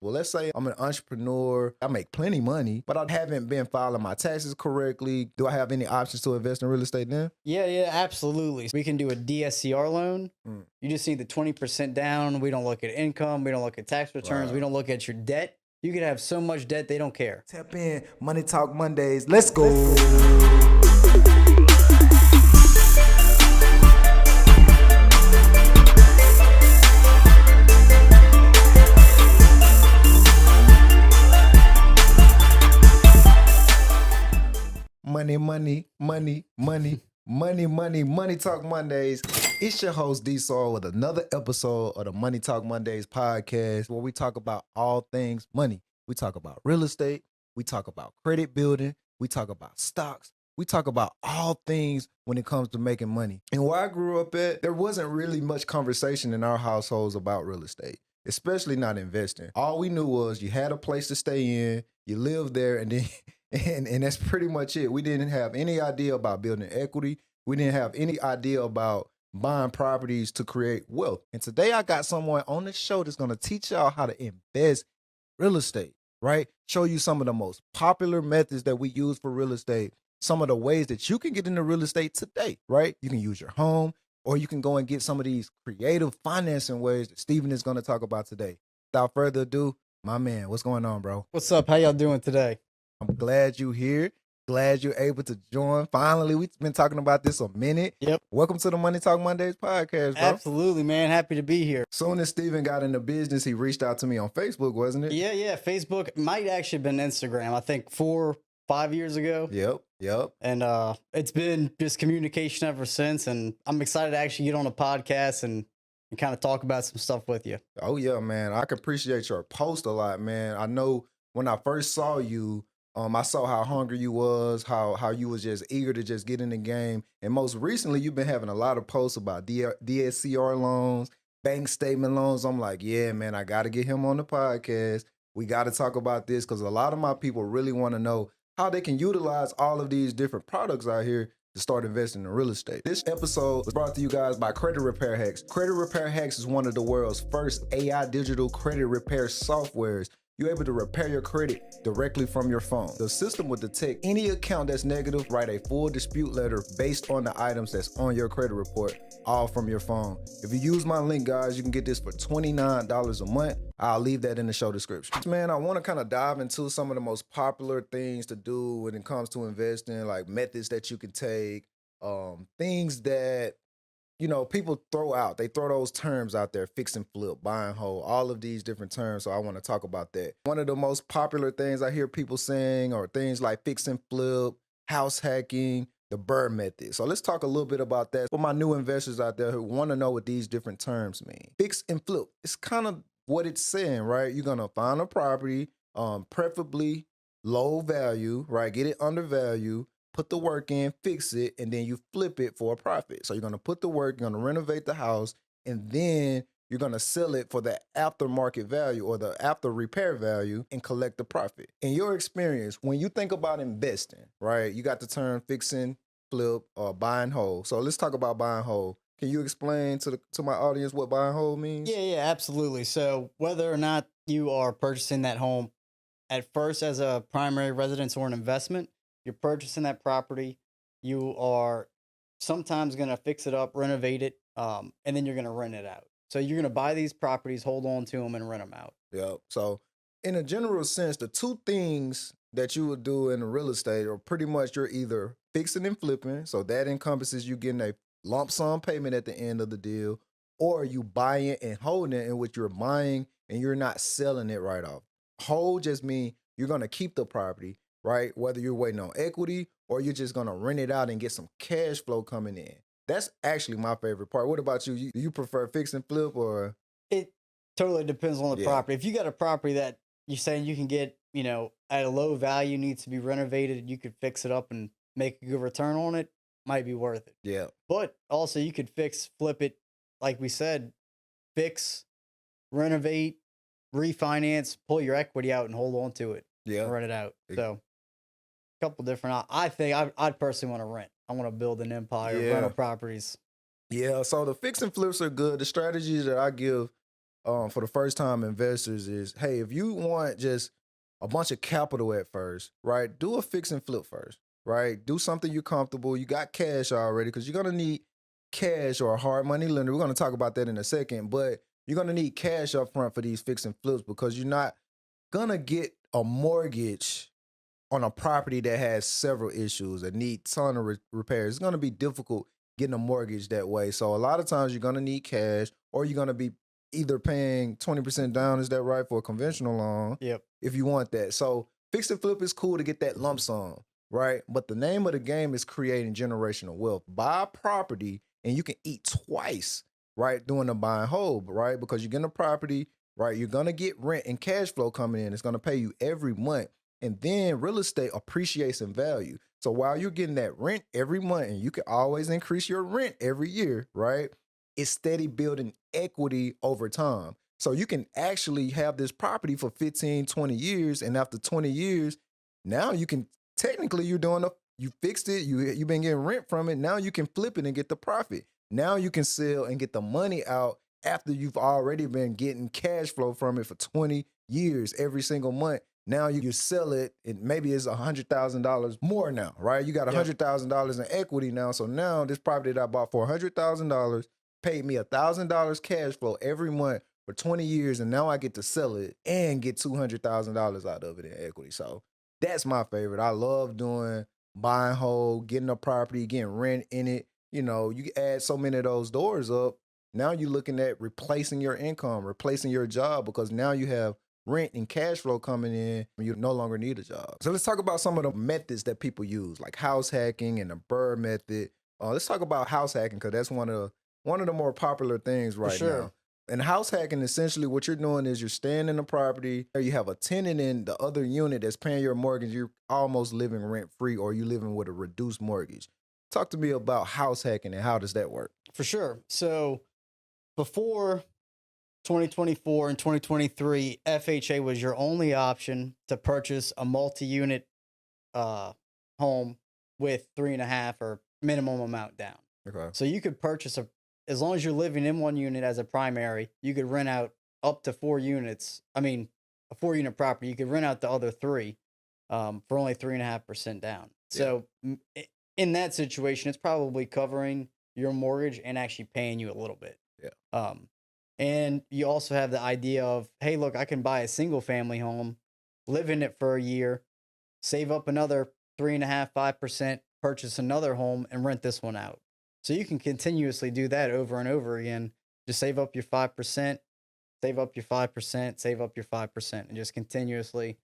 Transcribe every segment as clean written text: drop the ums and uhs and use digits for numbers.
Well, let's say I'm an entrepreneur. I make plenty money, but I haven't been filing my taxes correctly. Do I have any options to invest in real estate then? Yeah, absolutely. We can do a DSCR loan. You just need the 20% down. We don't look at income. We don't look at tax returns. Wow. We don't look at your debt. You could have so much debt, they don't care. Tap in, Money Talk Mondays. Let's go. Money Talk Mondays. It's your host, D Saul, with another episode of the Money Talk Mondays podcast, where we talk about all things money. We talk about real estate. We talk about credit building. We talk about stocks. We talk about all things when it comes to making money. And where I grew up at, there wasn't really much conversation in our households about real estate, especially not investing. All we knew was you had a place to stay in, you lived there, and then and that's pretty much it. We didn't have any idea about building equity. We didn't have any idea about buying properties to create wealth. And today I got someone on the show that's going to teach y'all how to invest real estate, right? Show you some of the most popular methods that we use for real estate, some of the ways that you can get into real estate today, right? You can use your home, or you can go and get some of these creative financing ways that Steven is going to talk about today. Without further ado, my man, what's going on, bro? What's up? How y'all doing today? I'm glad you're here. Glad you're able to join. Finally, we've been talking about this a minute. Yep. Welcome to the Money Talk Mondays podcast, bro. Absolutely, man. Happy to be here. Soon as Steven got into business, he reached out to me on Facebook, wasn't it? Yeah. Facebook might actually have been Instagram. I think 4 or 5 years ago. Yep. And it's been just communication ever since. And I'm excited to actually get on a podcast and kind of talk about some stuff with you. Oh, yeah, man. I can appreciate your post a lot, man. I know when I first saw you, I saw how hungry you was, how you was just eager to just get in the game. And most recently, you've been having a lot of posts about DSCR loans, bank statement loans. I'm like, yeah, man, I got to get him on the podcast. We got to talk about this because a lot of my people really want to know how they can utilize all of these different products out here to start investing in real estate. This episode was brought to you guys by Credit Repair Hacks. Credit Repair Hacks is one of the world's first AI digital credit repair softwares. You're able to repair your credit directly from your phone. The system will detect any account that's negative, write a full dispute letter based on the items that's on your credit report, all from your phone. If you use my link, guys, you can get this for $29 a month. I'll leave that in the show description. Man, I want to kind of dive into some of the most popular things to do when it comes to investing, like methods that you can take, things that people throw out. They throw those terms out there: fix and flip, buy and hold, all of these different terms. So I want to talk about that. One of the most popular things I hear people saying are things like fix and flip, house hacking, the BRRRR method. So let's talk a little bit about that for my new investors out there who want to know what these different terms mean. Fix and flip, it's kind of what it's saying, right? You're going to find a property, preferably low value, right? Get it undervalued. Put the work in, fix it, and then you flip it for a profit. So you're going to put the work, you're going to renovate the house, and then you're going to sell it for the aftermarket value or the after repair value and collect the profit. In your experience, when you think about investing, right, you got the term fixing, flip, or buy and hold. So let's talk about buy and hold. Can you explain to my audience what buy and hold means? Yeah, absolutely. So whether or not you are purchasing that home at first as a primary residence or an investment, you're purchasing that property, you are sometimes going to fix it up, renovate it, and then you're going to rent it out. So you're going to buy these properties, hold on to them, and rent them out. Yeah. So in a general sense, the two things that you would do in real estate are pretty much you're either fixing and flipping. So that encompasses you getting a lump sum payment at the end of the deal, or you buying and holding it, in which you're buying and you're not selling it right off. Hold just means you're going to keep the property, right? Whether you're waiting on equity or you're just going to rent it out and get some cash flow coming in. That's actually my favorite part. What about you? Do you prefer fix and flip or? It totally depends on the property. If you got a property that you're saying you can get, at a low value, needs to be renovated, you could fix it up and make a good return on it, might be worth it. Yeah. But also you could fix, flip it, like we said, fix, renovate, refinance, pull your equity out and hold on to it. Yeah. Rent it out. So couple different. I think I'd personally want to rent. I want to build an empire of rental properties. Yeah, so the fix and flips are good. The strategies that I give for the first time investors is, hey, if you want just a bunch of capital at first, right? Do a fix and flip first, right? Do something you're comfortable. You got cash already because you're gonna need cash or a hard money lender. We're gonna talk about that in a second, but you're gonna need cash up front for these fix and flips because you're not gonna get a mortgage on a property that has several issues and need ton of repairs. It's going to be difficult getting a mortgage that way. So a lot of times you're going to need cash, or you're going to be either paying 20% down, is that right, for a conventional loan, Yep. if you want that. So fix and flip is cool to get that lump sum, right? But the name of the game is creating generational wealth. Buy a property and you can eat twice, right, doing the buy and hold, right? Because you're getting a property, right? You're going to get rent and cash flow coming in. It's going to pay you every month. And then real estate appreciates in value. So while you're getting that rent every month, and you can always increase your rent every year, right? It's steady building equity over time. So you can actually have this property for 15, 20 years. And after 20 years, now you can technically you fixed it, you've been getting rent from it. Now you can flip it and get the profit. Now you can sell and get the money out after you've already been getting cash flow from it for 20 years every single month. Now you sell it, and maybe it's $100,000 more now, right? You got Yep. $100,000 in equity now. So now this property that I bought for $100,000 paid me $1,000 cash flow every month for 20 years, and now I get to sell it and get $200,000 out of it in equity. So that's my favorite. I love doing buy and hold, getting a property, getting rent in it. You know, you add so many of those doors up. Now you're looking at replacing your income, replacing your job, because now you have rent and cash flow coming in. You no longer need a job. So let's talk about some of the methods that people use, like house hacking and the Burr method. Let's talk about house hacking because that's one of the more popular things For right sure. now. And house hacking, essentially, what you're doing is you're staying in the property, or you have a tenant in the other unit that's paying your mortgage. You're almost living rent free, or you living with a reduced mortgage. Talk to me about house hacking and how does that work? For sure. So before 2024 and 2023, FHA was your only option to purchase a multi-unit uh, home with 3.5 or minimum amount down. Okay. So you could purchase as long as you're living in one unit as a primary, you could rent out up to 4 units. I mean, a 4 unit property, you could rent out the other three for only 3.5% down. So in that situation, it's probably covering your mortgage and actually paying you a little bit. Yeah. And you also have the idea of, hey, look, I can buy a single family home, live in it for a year, save up another 3.5, 5%, purchase another home and rent this one out. So you can continuously do that over and over again. Just save up your 5%, save up your 5%, save up your 5%, and just continuously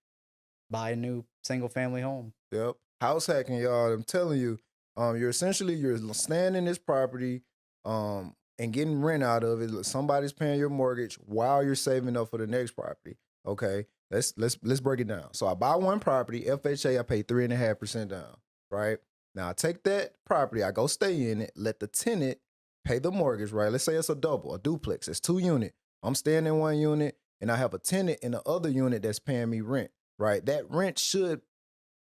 buy a new single family home. Yep. House hacking, y'all. I'm telling you, you're staying in this property, and getting rent out of it. Somebody's paying your mortgage while you're saving up for the next property. Okay. Let's break it down. So I buy one property, FHA, I pay 3.5% down. Right. Now I take that property, I go stay in it, let the tenant pay the mortgage, right? Let's say it's a duplex, it's 2 unit. I'm staying in one unit and I have a tenant in the other unit that's paying me rent, right? That rent should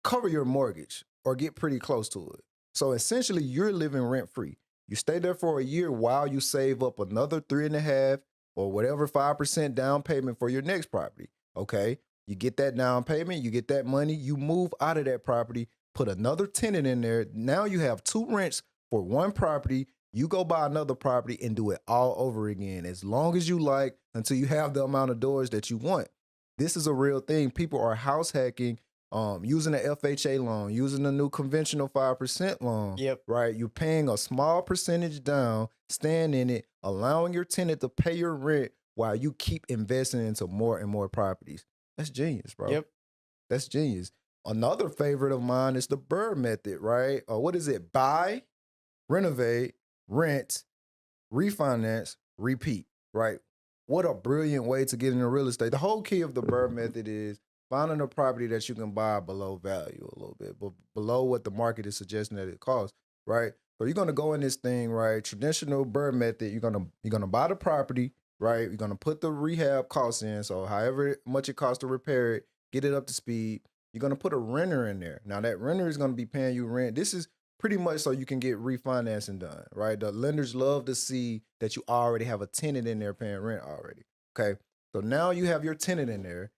cover your mortgage or get pretty close to it. So essentially, you're living rent free. You stay there for a year while you save up another 3.5 or whatever 5% down payment for your next property. Okay. You get that down payment, you get that money, you move out of that property, put another tenant in there. Now you have 2 rents for one property. You go buy another property and do it all over again as long as you like until you have the amount of doors that you want. This is a real thing. People are house hacking, using an FHA loan, using a new conventional 5% loan. Yep. Right? You're paying a small percentage down, staying in it, allowing your tenant to pay your rent while you keep investing into more and more properties. That's genius, bro. Yep. That's genius. Another favorite of mine is the Burr method, right? What is it? Buy, renovate, rent, refinance, repeat, right? What a brilliant way to get into real estate. The whole key of the Burr method is finding a property that you can buy below value a little bit, but below what the market is suggesting that it costs, right? So you're gonna go in this thing, right? Traditional Burr method, you're gonna buy the property, right? You're gonna put the rehab costs in, so however much it costs to repair it, get it up to speed. You're gonna put a renter in there. Now that renter is gonna be paying you rent. This is pretty much so you can get refinancing done, right? The lenders love to see that you already have a tenant in there paying rent already. Okay. So now you have your tenant in there.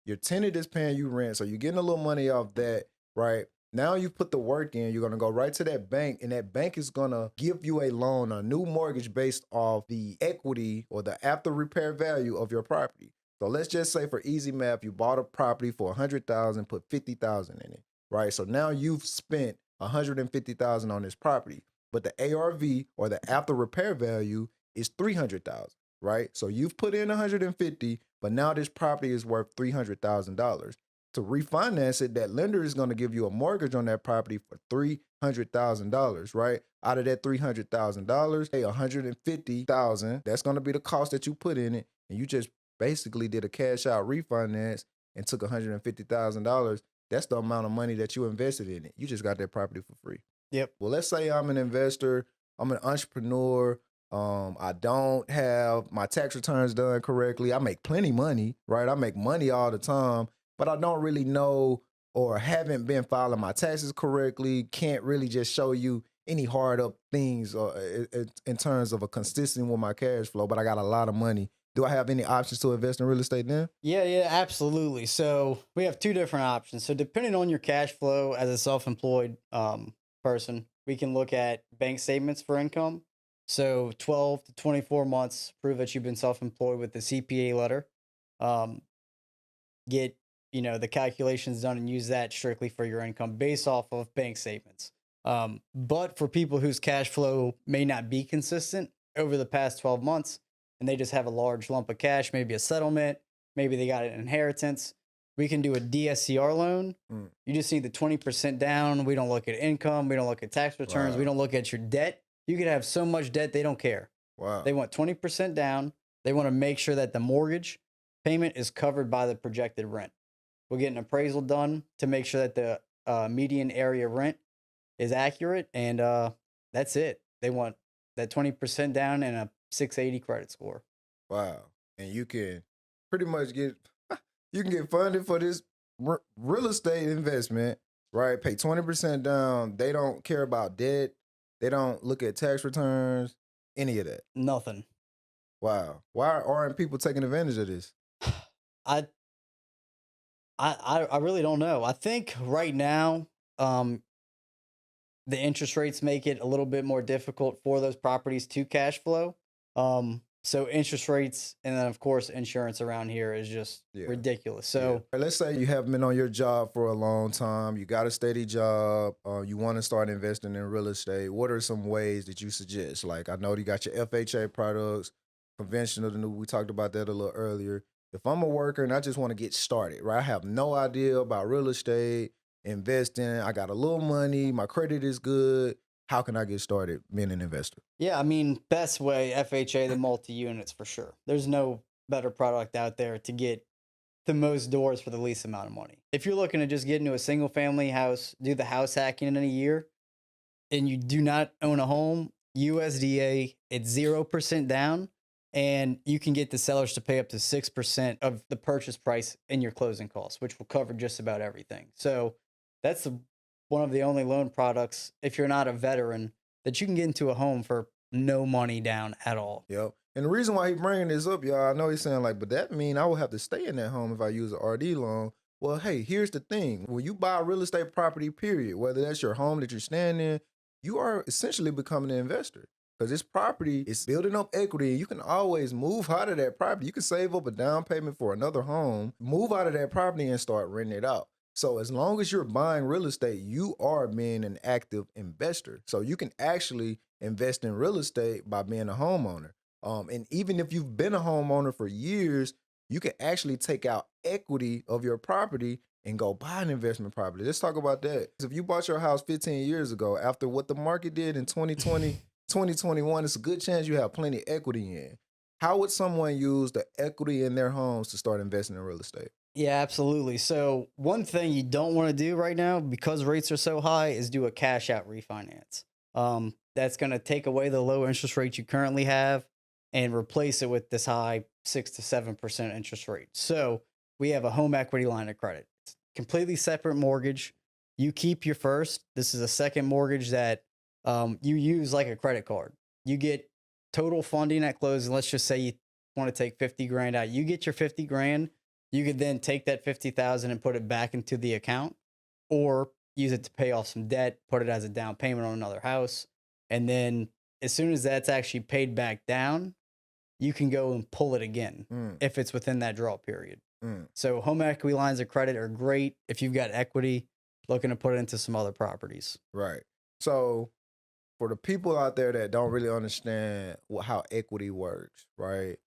Your tenant is paying you rent. So you're getting a little money off that, right? Now you put the work in, you're gonna go right to that bank, and that bank is gonna give you a loan, a new mortgage based off the equity or the after repair value of your property. So let's just say for easy math, you bought a property for 100,000, put 50,000 in it, right? So now you've spent 150,000 on this property, but the ARV or the after repair value is 300,000, right? So you've put in 150, but now this property is worth $300,000. To refinance it, that lender is going to give you a mortgage on that property for $300,000, right? Out of that $300,000, hey, 150,000. That's going to be the cost that you put in it, and you just basically did a cash out refinance and took $150,000. That's the amount of money that you invested in it. You just got that property for free. Yep. Well, let's say I'm an investor, I'm an entrepreneur. I don't have my tax returns done correctly. I make plenty money, right? I make money all the time, but I don't really know or haven't been filing my taxes correctly. Can't really just show you any hard up things in terms of a consistent with my cash flow, but I got a lot of money. Do I have any options to invest in real estate then? Yeah, absolutely. So we have two different options. So depending on your cash flow as a self-employed person, we can look at bank statements for income. So 12 to 24 months, prove that you've been self-employed with the CPA letter. Um, get, the calculations done and use that strictly for your income based off of bank statements. But for people whose cash flow may not be consistent over the past 12 months, and they just have a large lump of cash, maybe a settlement, maybe they got an inheritance, we can do a DSCR loan. You just need the 20% down. We don't look at income. We don't look at tax returns. Wow. We don't look at your debt. You could have so much debt, they don't care. Wow. They want 20% down. They want to make sure that the mortgage payment is covered by the projected rent. We'll get an appraisal done to make sure that the median area rent is accurate. And that's it. They want that 20% down and a 680 credit score. Wow. And you can pretty much get funded for this real estate investment, right? Pay 20% down. They don't care about debt. They don't look at tax returns, any of that. Nothing. Wow. Why aren't people taking advantage of this? I really don't know. I think right now, the interest rates make it a little bit more difficult for those properties to cash flow. So interest rates and then of course insurance around here is just ridiculous. So let's say you haven't been on your job for a long time. You got a steady job. You want to start investing in real estate. What are some ways that you suggest? Like I know you got your FHA products, conventional, we talked about that a little earlier. If I'm a worker and I just want to get started, right? I have no idea about real estate, investing. I got a little money. My credit is good. How can I get started being an investor? Yeah, I mean, best way, FHA, the multi-units for sure. There's no better product out there to get the most doors for the least amount of money. If you're looking to just get into a single family house, do the house hacking in a year, and you do not own a home, USDA, it's 0% down, and you can get the sellers to pay up to 6% of the purchase price in your closing costs, which will cover just about everything. So that's one of the only loan products, if you're not a veteran, that you can get into a home for no money down at all. Yep. And the reason why he's bringing this up, y'all, I know he's saying like, but that mean I will have to stay in that home if I use an RD loan. Well, hey, here's the thing. When you buy a real estate property, period, whether that's your home that you're staying in, you are essentially becoming an investor. Because this property is building up equity and you can always move out of that property. You can save up a down payment for another home, move out of that property and start renting it out. So as long as you're buying real estate, you are being an active investor. So you can actually invest in real estate by being a homeowner. And even if you've been a homeowner for years, you can actually take out equity of your property and go buy an investment property. Let's talk about that. If you bought your house 15 years ago, after what the market did in 2020, 2021, it's a good chance you have plenty of equity in. How would someone use the equity in their homes to start investing in real estate? Yeah, absolutely. So one thing you don't want to do right now because rates are so high is do a cash out refinance. That's going to take away the low interest rate you currently have and replace it with this high 6 to 7% interest rate. So we have a home equity line of credit. It's completely separate mortgage. You keep your first. This is a second mortgage that you use like a credit card. You get total funding at closing. Let's just say want to take 50 grand out, you get your 50 grand, you could then take that 50,000 and put it back into the account, or use it to pay off some debt, put it as a down payment on another house. And then as soon as that's actually paid back down, you can go and pull it again Mm, if it's within that draw period. mm. So home equity lines of credit are great if you've got equity looking to put it into some other properties. Right. So for the people out there that don't really understand how equity works, right?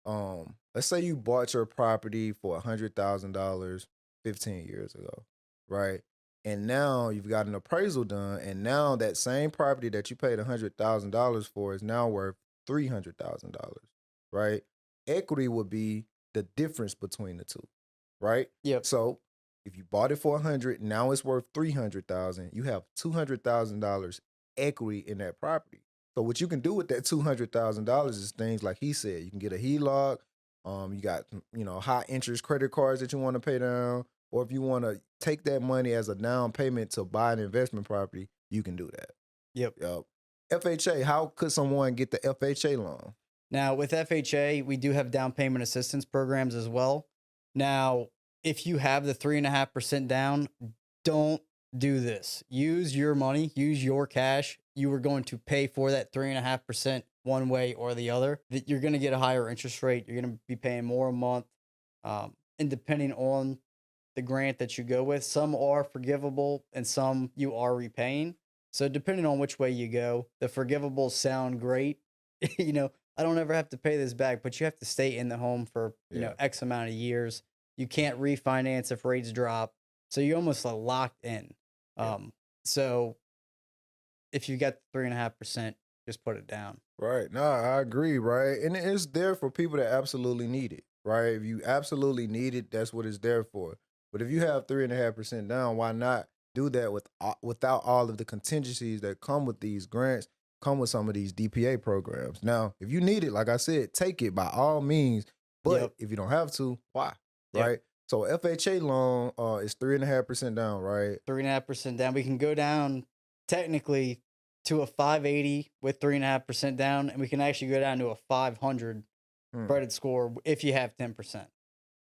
Let's say you bought your property for $100,000 15 years ago, right? And now you've got an appraisal done, and now that same property that you paid $100,000 for is now worth $300,000, right? Equity would be the difference between the two, right? Yep. So if you bought it for 100, now it's worth 300,000. You have $200,000 equity in that property. So what you can do with that $200,000 is things like he said. You can get a HELOC. You got high interest credit cards that you want to pay down, or if you want to take that money as a down payment to buy an investment property, you can do that. Yep. Yep. FHA. How could someone get the FHA loan? Now, with FHA, we do have down payment assistance programs as well. Now, if you have the 3.5% down, don't do this. Use your money, use your cash. You are going to pay for that 3.5% one way or the other. That you're going to get a higher interest rate. You're going to be paying more a month. And depending on the grant that you go with, some are forgivable and some you are repaying. So depending on which way you go, the forgivables sound great. I don't ever have to pay this back, but you have to stay in the home for, X amount of years. You can't refinance if rates drop. So you're almost like locked in. Yeah. So if you got the 3.5%, just put it down. Right. No, I agree. Right. And it's there for people that absolutely need it. Right. If you absolutely need it, that's what it's there for. But if you have 3.5% down, why not do that without all of the contingencies that come with these grants, come with some of these DPA programs? Now, if you need it, like I said, take it by all means. But Yep. if you don't have to, why? Yep. Right. So FHA loan is 3.5% down, right? 3.5% down. We can go down technically to a 580 with 3.5% down, and we can actually go down to a 500 Hmm. credit score if you have 10%.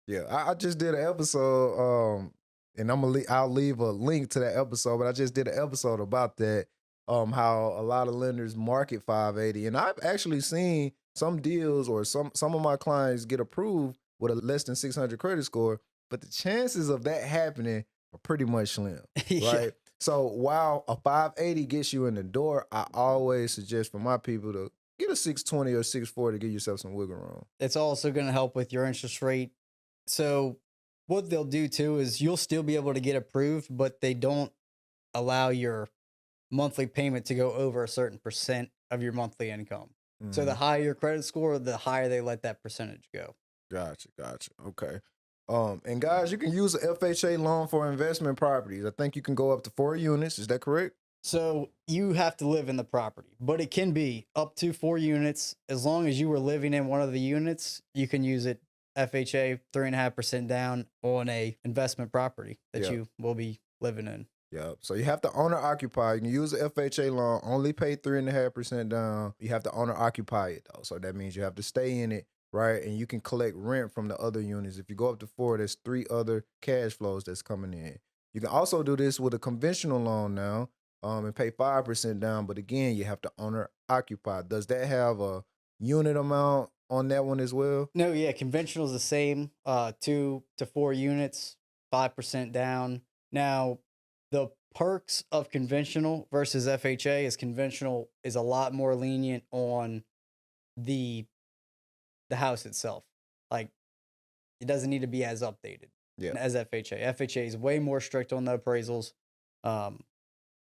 Yeah, I just did an episode, and I'll leave a link to that episode. But I just did an episode about that, how a lot of lenders market 580, and I've actually seen some deals or some of my clients get approved with a less than 600 credit score, but the chances of that happening are pretty much slim, Yeah. right? So while a 580 gets you in the door, I always suggest for my people to get a 620 or 640 to give yourself some wiggle room. It's also going to help with your interest rate. So what they'll do too is you'll still be able to get approved, but they don't allow your monthly payment to go over a certain percent of your monthly income. So the Mhm. higher your credit score, the higher they let that percentage go. Gotcha. Okay. And guys, you can use an FHA loan for investment properties. I think you can go up to 4 units. Is that correct? So you have to live in the property, but it can be up to 4 units. As long as you were living in one of the units, you can use it FHA 3.5% down on a investment property that Yeah. you will be living in. Yep. So you have to owner occupy. You can use the FHA loan, only pay 3.5% down. You have to owner occupy it though. So that means you have to stay in it, right? And you can collect rent from the other units. If you go up to 4, there's 3 other cash flows that's coming in. You can also do this with a conventional loan now, and pay 5% down. But again, you have to owner occupy. Does that have a unit amount on that one as well? No, yeah, conventional is the same. 2 to 4 units, 5% down. Now, the perks of conventional versus FHA is conventional is a lot more lenient on the house itself. Like it doesn't need to be as updated Yeah. as FHA. FHA is way more strict on the appraisals,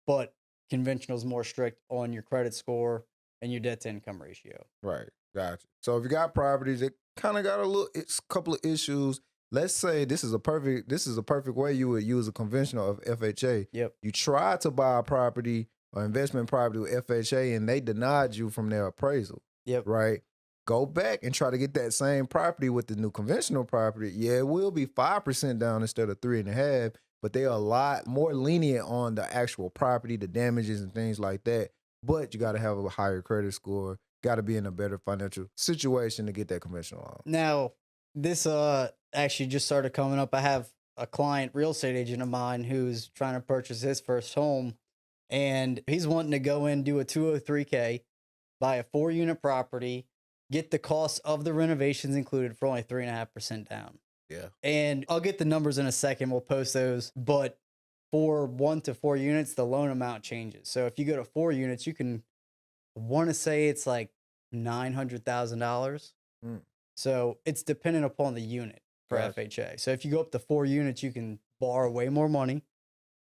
but conventional is more strict on your credit score and your debt to income ratio. Right. Gotcha. So if you got properties that kind of got it's a couple of issues. Let's say this is a perfect way you would use a conventional of FHA. Yep. You tried to buy a property or investment property with FHA and they denied you from their appraisal. Yep. Right. Go back and try to get that same property with the new conventional property. Yeah, it will be 5% down instead of 3.5%, but they are a lot more lenient on the actual property, the damages and things like that. But you got to have a higher credit score. got to be in a better financial situation to get that conventional loan. Now, this actually just started coming up. I have a client, real estate agent of mine, who's trying to purchase his first home, and he's wanting to go in, do a 203K, buy a 4-unit property, get the cost of the renovations included for only 3.5% down. Yeah. And I'll get the numbers in a second. We'll post those. But for 1 to 4 units, the loan amount changes. So if you go to 4 units, you can, I want to say it's like $900,000. Mm. So it's dependent upon the unit for Gotcha. FHA. So if you go up to 4 units, you can borrow way more money.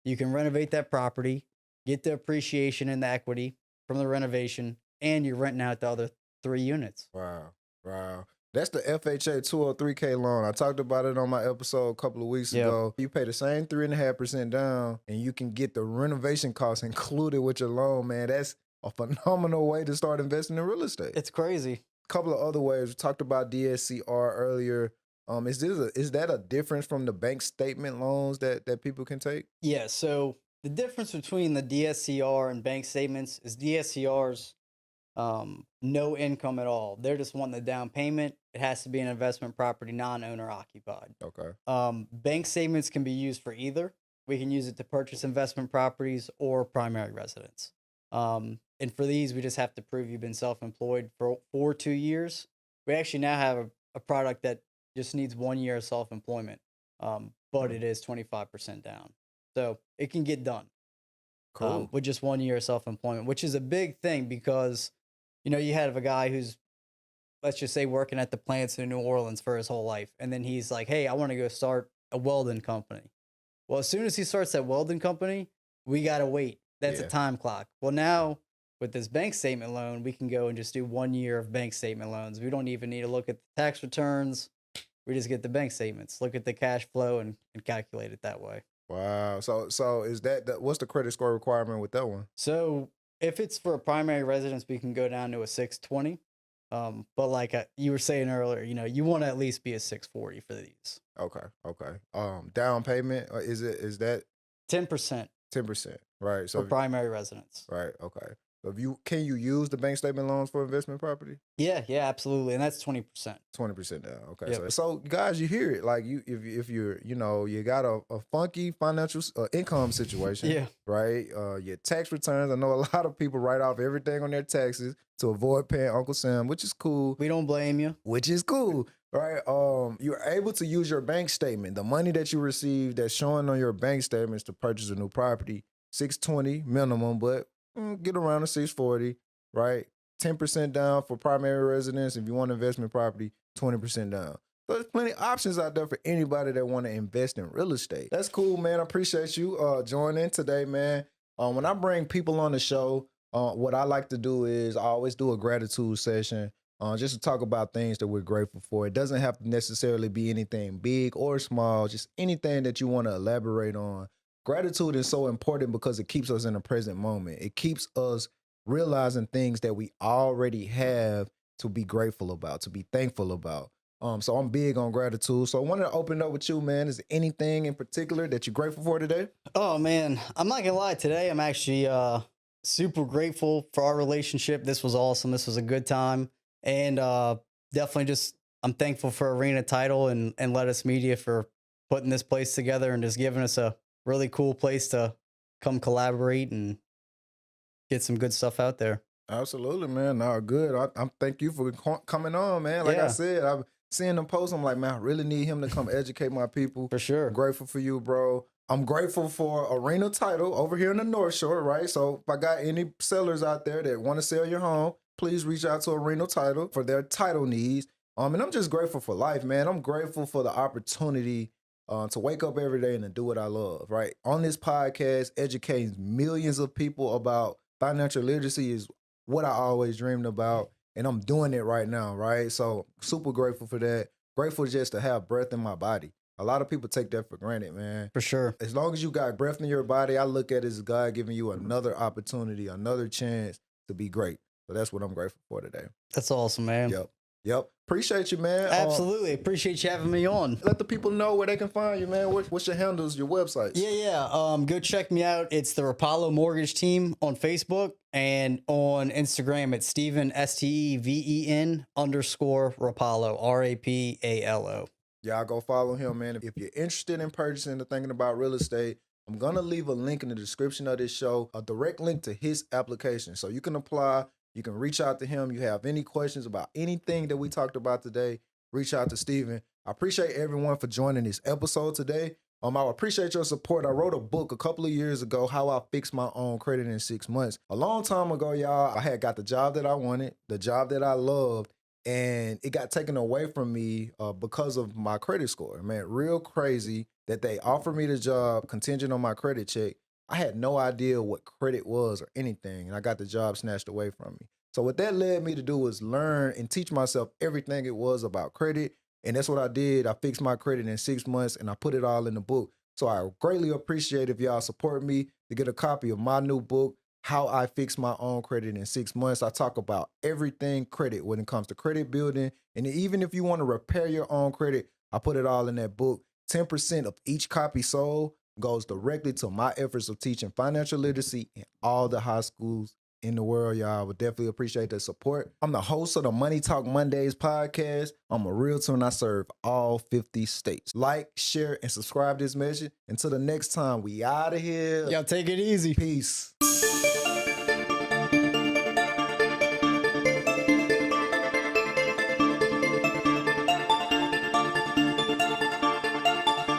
You can renovate that property, get the appreciation and the equity from the renovation, and you're renting out the other 3 units. Wow. Wow. That's the FHA 203K loan. I talked about it on my episode a couple of weeks Yep. ago. You pay the same 3.5% down, and you can get the renovation costs included with your loan, man. That's a phenomenal way to start investing in real estate. It's crazy. Couple of other ways. We talked about DSCR earlier. Is that a difference from the bank statement loans that people can take? Yeah. So the difference between the DSCR and bank statements is DSCR's no income at all. They're just wanting the down payment. It has to be an investment property, non-owner occupied. Okay. Bank statements can be used for either. We can use it to purchase investment properties or primary residence. And for these, we just have to prove you've been self-employed for 2 years. We actually now have a product that just needs 1 year of self-employment, but it is 25% down. So it can get done Cool. with just 1 year of self-employment, which is a big thing because, you have a guy who's, let's just say, working at the plants in New Orleans for his whole life. And then he's like, hey, I want to go start a welding company. Well, as soon as he starts that welding company, we got to wait. That's Yeah. a time clock. Well, now with this bank statement loan, we can go and just do 1 year of bank statement loans. We don't even need to look at the tax returns. We just get the bank statements, look at the cash flow, and calculate it that way. Wow. So is what's the credit score requirement with that one? So if it's for a primary residence, we can go down to a 620. But like you were saying earlier, you want to at least be a 640 for these. Okay. Down payment, is that 10% 10%? Right. for So primary residence. right. Okay. So can you use the bank statement loans for investment property? Yeah, absolutely. And that's 20%. 20% down. Okay. Yep. So guys, you hear it. Like if you're, you got a funky financial income situation. Yeah. Right. Your tax returns. I know a lot of people write off everything on their taxes to avoid paying Uncle Sam, which is cool. We don't blame you. Which is cool. Right. You're able to use your bank statement, the money that you receive that's showing on your bank statements to purchase a new property, 620 minimum, but get around to 640, right? 10% down for primary residence. If you want investment property, 20% down. So there's plenty of options out there for anybody that want to invest in real estate. That's cool, man. I appreciate you joining today, man. When I bring people on the show, what I like to do is I always do a gratitude session just to talk about things that we're grateful for. It doesn't have to necessarily be anything big or small, just anything that you want to elaborate on. Gratitude is so important because it keeps us in the present moment. It keeps us realizing things that we already have to be grateful about, to be thankful about. So I'm big on gratitude. So I wanted to open up with you, man. Is there anything in particular that you're grateful for today? Oh, man. I'm not going to lie. Today, I'm actually super grateful for our relationship. This was awesome. This was a good time. And definitely I'm thankful for Arena Title and Lettuce Media for putting this place together and just giving us a really cool place to come collaborate and get some good stuff out there. Absolutely, man. No, good. I'm thank you for coming on, man. Like I said, I've seen them posts. I'm like, man, I really need him to come educate my people. For sure. I'm grateful for you, bro. I'm grateful for Arena Title over here in the North Shore, right? So if I got any sellers out there that want to sell your home, please reach out to Arena Title for their title needs. And I'm just grateful for life, man. I'm grateful for the opportunity to wake up every day and to do what I love, right? On this podcast, educating millions of people about financial literacy is what I always dreamed about, and I'm doing it right now, right? So super grateful for that. Grateful just to have breath in my body. A lot of people take that for granted, man. For sure. As long as you got breath in your body, I look at it as God giving you another opportunity, another chance to be great. So that's what I'm grateful for today. That's awesome, man. Yep. Yep. Appreciate you, man. Absolutely. Appreciate you having me on. Let the people know where they can find you, man. What's your handles, your websites? Yeah. Go check me out. It's the Rapallo Mortgage Team on Facebook, and on Instagram, it's Steven, STEVEN _ Rapallo, RAPALO. Y'all go follow him, man. If you're interested in purchasing or thinking about real estate, I'm going to leave a link in the description of this show, a direct link to his application. So you can apply. You can reach out to him. You have any questions about anything that we talked about today, reach out to Steven. I appreciate everyone for joining this episode today. I appreciate your support. I wrote a book a couple of years ago, How I Fixed My Own Credit in 6 months. A long time ago, y'all, I had got the job that I wanted, the job that I loved, and it got taken away from me because of my credit score. Man, real crazy that they offered me the job contingent on my credit check. I had no idea what credit was or anything, and I got the job snatched away from me. So what that led me to do was learn and teach myself everything it was about credit, and that's what I did. I fixed my credit in 6 months, and I put it all in the book. So I greatly appreciate if y'all support me to get a copy of my new book, How I Fixed My Own Credit in 6 months. I talk about everything credit when it comes to credit building, and even if you want to repair your own credit, I put it all in that book. 10% of each copy sold goes directly to my efforts of teaching financial literacy in all the high schools in the world, y'all. I would definitely appreciate the support. I'm the host of the Money Talk Mondays podcast. I'm a realtor and I serve all 50 states. Like, share, and subscribe to this message. Until the next time, we out of here. Y'all take it easy. Peace.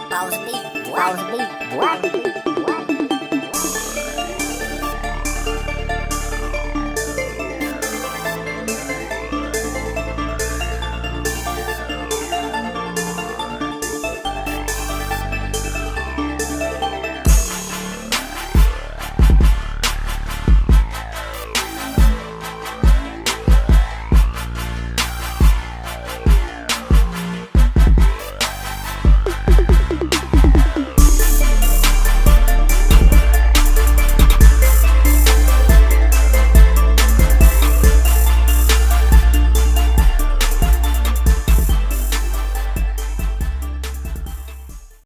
Boss beat, boy.